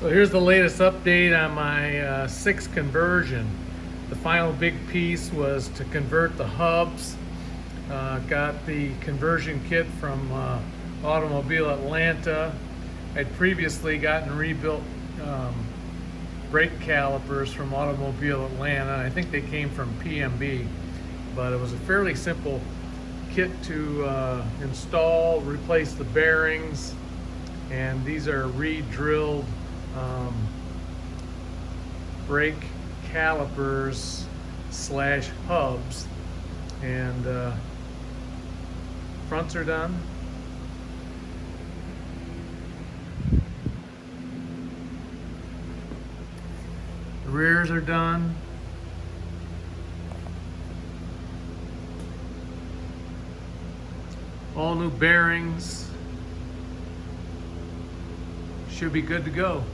So here's the latest update on my 6 conversion. The final big piece was to convert the hubs. Got the conversion kit from Automobile Atlanta. I'd previously gotten rebuilt brake calipers from Automobile Atlanta. I think they came from PMB, but it was a fairly simple kit to install, replace the bearings, and these are re-drilled brake calipers slash hubs, and fronts are done. The rears are done. All new bearings. Should be good to go.